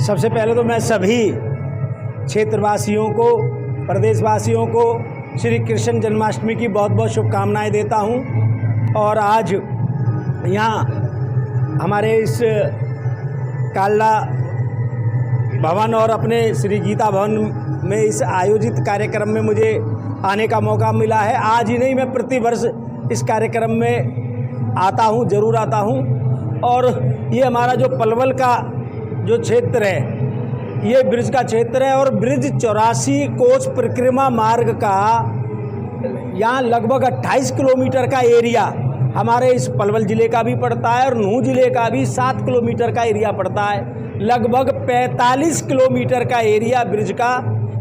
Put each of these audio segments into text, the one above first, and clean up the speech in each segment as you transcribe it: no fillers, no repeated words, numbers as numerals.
सबसे पहले तो मैं सभी क्षेत्रवासियों को, प्रदेशवासियों को श्री कृष्ण जन्माष्टमी की बहुत बहुत शुभकामनाएं देता हूं। और आज यहाँ हमारे इस काला भवन और अपने श्री गीता भवन में इस आयोजित कार्यक्रम में मुझे आने का मौका मिला है। आज ही नहीं, मैं प्रतिवर्ष इस कार्यक्रम में आता हूँ, ज़रूर आता हूँ। और ये हमारा जो पलवल का जो क्षेत्र है, ये ब्रिज का क्षेत्र है और ब्रिज 84 कोच परिक्रमा मार्ग का यहाँ लगभग 28 किलोमीटर का एरिया हमारे इस पलवल ज़िले का भी पड़ता है और नूंह ज़िले का भी 7 किलोमीटर का एरिया पड़ता है। लगभग 45 किलोमीटर का एरिया ब्रिज का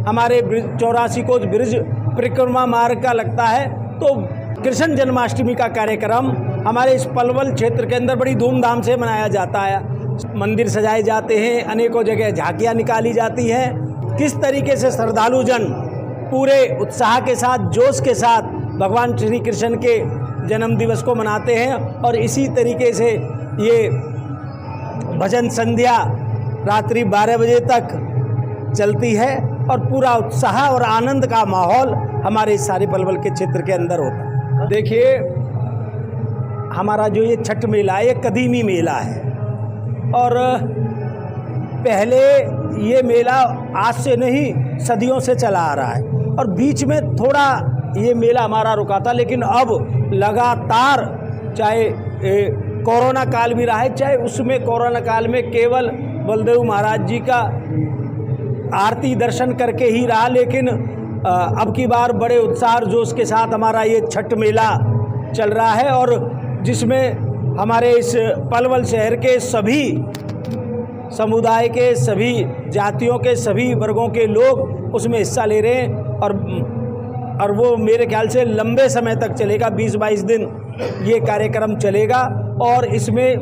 हमारे ब्रिज 84 कोच ब्रिज परिक्रमा मार्ग का लगता है। तो कृष्ण जन्माष्टमी का कार्यक्रम हमारे इस पलवल क्षेत्र के अंदर बड़ी धूमधाम से मनाया जाता है। मंदिर सजाए जाते हैं, अनेकों जगह झांकियाँ निकाली जाती हैं। किस तरीके से श्रद्धालुजन पूरे उत्साह के साथ, जोश के साथ भगवान श्री कृष्ण के जन्म दिवस को मनाते हैं। और इसी तरीके से ये भजन संध्या रात्रि 12 बजे तक चलती है और पूरा उत्साह और आनंद का माहौल हमारे सारे पलवल के क्षेत्र के अंदर होता है। देखिए, हमारा जो ये छठ मेला है, ये कदीमी मेला है और पहले ये मेला आज से नहीं, सदियों से चला आ रहा है और बीच में थोड़ा ये मेला हमारा रुका था, लेकिन अब लगातार, चाहे कोरोना काल भी रहा है, चाहे उसमें कोरोना काल में केवल बलदेव महाराज जी का आरती दर्शन करके ही रहा, लेकिन अब की बार बड़े उत्साह और जोश के साथ हमारा ये छठ मेला चल रहा है और जिसमें हमारे इस पलवल शहर के सभी समुदाय के, सभी जातियों के, सभी वर्गों के लोग उसमें हिस्सा ले रहे हैं और वो मेरे ख्याल से लंबे समय तक चलेगा। 20-22 दिन ये कार्यक्रम चलेगा और इसमें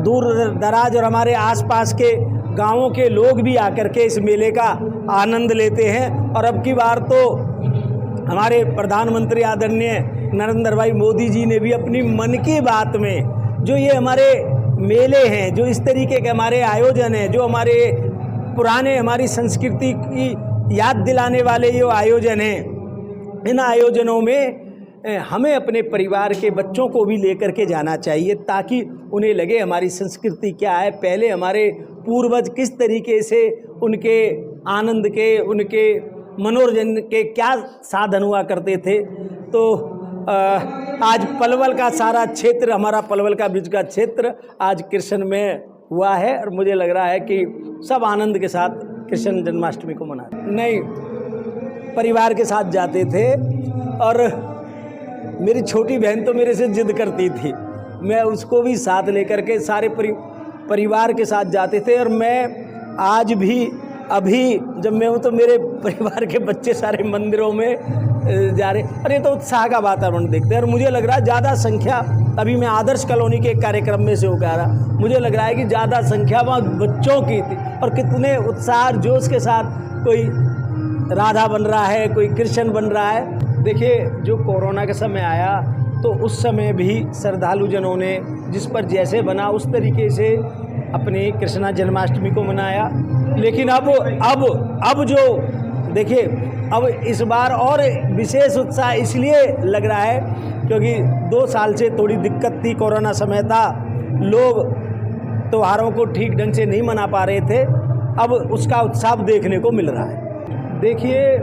दूर दराज और हमारे आसपास के गांवों के लोग भी आकर के इस मेले का आनंद लेते हैं। और अब की बार तो हमारे प्रधानमंत्री आदरणीय नरेंद्र भाई मोदी जी ने भी अपनी मन की बात में जो ये हमारे मेले हैं, जो इस तरीके के हमारे आयोजन हैं, जो हमारे पुराने हमारी संस्कृति की याद दिलाने वाले ये आयोजन हैं, इन आयोजनों में हमें अपने परिवार के बच्चों को भी लेकर के जाना चाहिए ताकि उन्हें लगे हमारी संस्कृति क्या है, पहले हमारे पूर्वज किस तरीके से उनके आनंद के, उनके मनोरंजन के क्या साधन हुआ करते थे। तो आज पलवल का सारा क्षेत्र, हमारा पलवल का ब्रिज का क्षेत्र आज कृष्ण में हुआ है और मुझे लग रहा है कि सब आनंद के साथ कृष्ण जन्माष्टमी को मना नहीं, परिवार के साथ जाते थे और मेरी छोटी बहन तो मेरे से जिद करती थी, मैं उसको भी साथ लेकर के सारे परिवार के साथ जाते थे। और मैं आज भी, अभी जब मैं हूँ तो मेरे परिवार के बच्चे सारे मंदिरों में जा रहे और ये तो उत्साह का वातावरण देखते हैं। और मुझे लग रहा है ज़्यादा संख्या, अभी मैं आदर्श कॉलोनी के एक कार्यक्रम में से होकर आ रहा, मुझे लग रहा है कि ज़्यादा संख्या वहाँ बच्चों की थी और कितने उत्साह और जोश के साथ कोई राधा बन रहा है, कोई कृष्ण बन रहा है। देखिए, जो कोरोना का समय आया तो उस समय भी श्रद्धालुजनों ने जिस पर जैसे बना उस तरीके से अपनी कृष्णा जन्माष्टमी को मनाया। लेकिन अब जो देखिए, अब इस बार और विशेष उत्साह इसलिए लग रहा है क्योंकि 2 साल से थोड़ी दिक्कत थी, कोरोना समय था, लोग त्योहारों को ठीक ढंग से नहीं मना पा रहे थे। अब उसका उत्साह देखने को मिल रहा है। देखिए,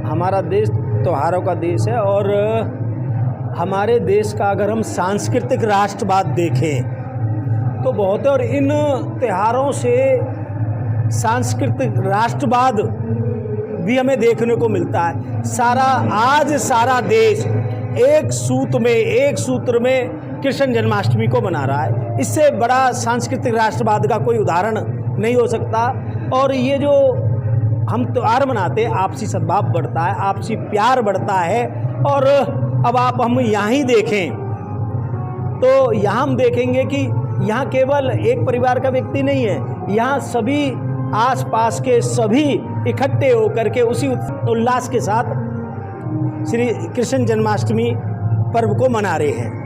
हमारा देश त्योहारों का देश है और हमारे देश का अगर हम सांस्कृतिक राष्ट्रवाद देखें तो बहुत है और इन त्योहारों से सांस्कृतिक राष्ट्रवाद भी हमें देखने को मिलता है। आज सारा देश एक सूत्र में कृष्ण जन्माष्टमी को मना रहा है। इससे बड़ा सांस्कृतिक राष्ट्रवाद का कोई उदाहरण नहीं हो सकता। और ये जो हम त्योहार मनाते हैं, आपसी सद्भाव बढ़ता है, आपसी प्यार बढ़ता है। और अब हम यहाँ ही देखें तो यहाँ हम देखेंगे कि यहाँ केवल एक परिवार का व्यक्ति नहीं है, यहाँ सभी आसपास के सभी इकट्ठे होकर के उसी उल्लास के साथ श्री कृष्ण जन्माष्टमी पर्व को मना रहे हैं।